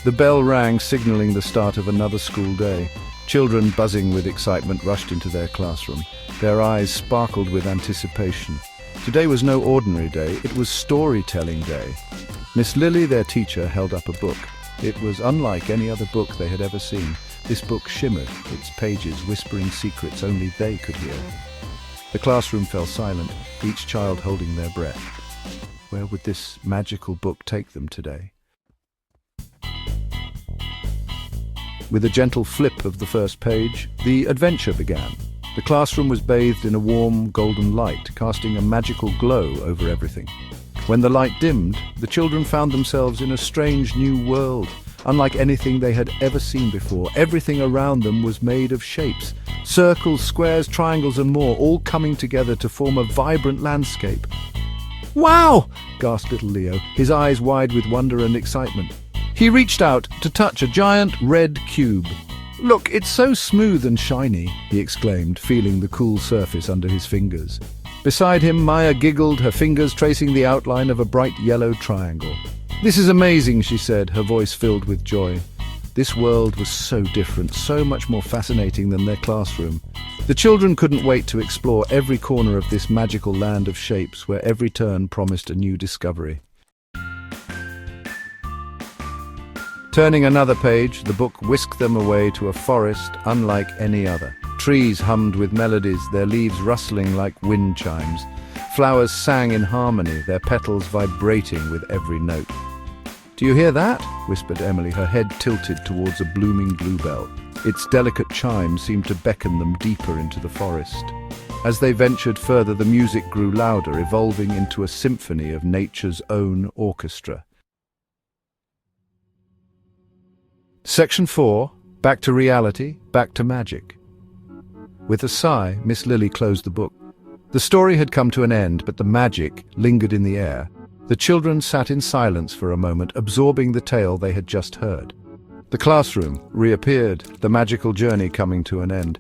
The bell rang, signaling the start of another school day. Children, buzzing with excitement, rushed into their classroom. Their eyes sparkled with anticipation. Today was no ordinary day, it was storytelling day. Miss Lily, their teacher, held up a book. It was unlike any other book they had ever seen. This book shimmered, its pages whispering secrets only they could hear. The classroom fell silent, each child holding their breath. Where would this magical book take them today? With a gentle flip of the first page, the adventure began. The classroom was bathed in a warm, golden light, casting a magical glow over everything. When the light dimmed, the children found themselves in a strange new world. Unlike anything they had ever seen before, everything around them was made of shapes. Circles, squares, triangles and more, all coming together to form a vibrant landscape. "Wow!" gasped little Leo, his eyes wide with wonder and excitement. He reached out to touch a giant red cube. "Look, it's so smooth and shiny," he exclaimed, feeling the cool surface under his fingers. Beside him, Maya giggled, her fingers tracing the outline of a bright yellow triangle. "This is amazing," she said, her voice filled with joy. This world was so different, so much more fascinating than their classroom. The children couldn't wait to explore every corner of this magical land of shapes where every turn promised a new discovery. Turning another page, the book whisked them away to a forest unlike any other. Trees hummed with melodies, their leaves rustling like wind chimes. Flowers sang in harmony, their petals vibrating with every note. "Do you hear that?" whispered Emily, her head tilted towards a blooming bluebell. Its delicate chime seemed to beckon them deeper into the forest. As they ventured further, the music grew louder, evolving into a symphony of nature's own orchestra. Section 4. Back to reality, back to magic. With a sigh, Miss Lily closed the book. The story had come to an end, but the magic lingered in the air. The children sat in silence for a moment, absorbing the tale they had just heard. The classroom reappeared, the magical journey coming to an end.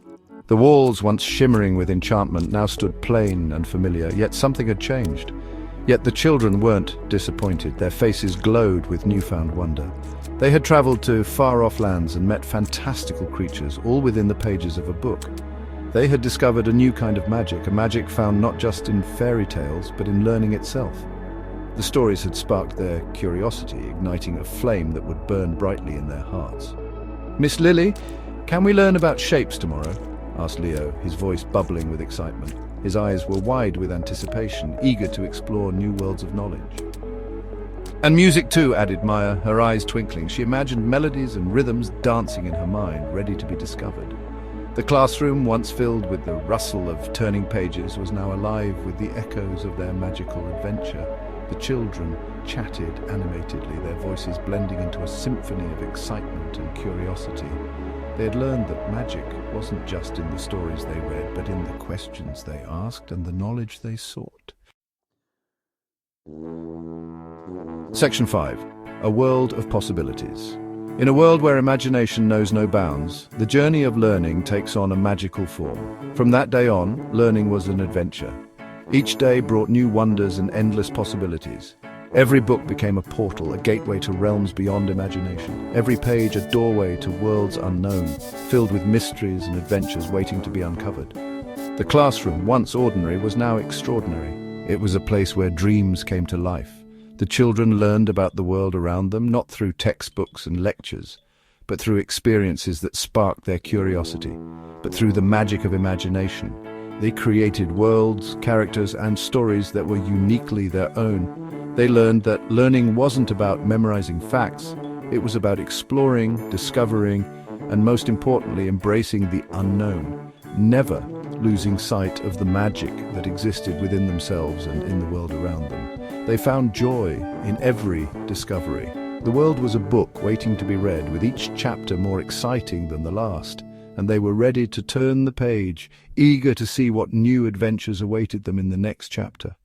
The walls, once shimmering with enchantment, now stood plain and familiar, yet something had changed. Yet the children weren't disappointed. Their faces glowed with newfound wonder. They had traveled to far-off lands and met fantastical creatures, all within the pages of a book. They had discovered a new kind of magic, a magic found not just in fairy tales, but in learning itself. The stories had sparked their curiosity, igniting a flame that would burn brightly in their hearts. "Miss Lily, can we learn about shapes tomorrow?" asked Leo, his voice bubbling with excitement. His eyes were wide with anticipation, eager to explore new worlds of knowledge. "And music too," added Maya, her eyes twinkling. She imagined melodies and rhythms dancing in her mind, ready to be discovered. The classroom, once filled with the rustle of turning pages, was now alive with the echoes of their magical adventure. The children chatted animatedly, their voices blending into a symphony of excitement and curiosity. They had learned that magic wasn't just in the stories they read, but in the questions they asked and the knowledge they sought. Section 5. A world of possibilities. In a world where imagination knows no bounds, the journey of learning takes on a magical form. From that day on, learning was an adventure. Each day brought new wonders and endless possibilities. Every book became a portal, a gateway to realms beyond imagination. Every page a doorway to worlds unknown, filled with mysteries and adventures waiting to be uncovered. The classroom, once ordinary, was now extraordinary. It was a place where dreams came to life. The children learned about the world around them, not through textbooks and lectures, but through experiences that sparked their curiosity, but through the magic of imagination. They created worlds, characters, and stories that were uniquely their own. They learned that learning wasn't about memorizing facts, it was about exploring, discovering, and most importantly, embracing the unknown, never losing sight of the magic that existed within themselves and in the world around them. They found joy in every discovery. The world was a book waiting to be read, with each chapter more exciting than the last, and they were ready to turn the page, eager to see what new adventures awaited them in the next chapter.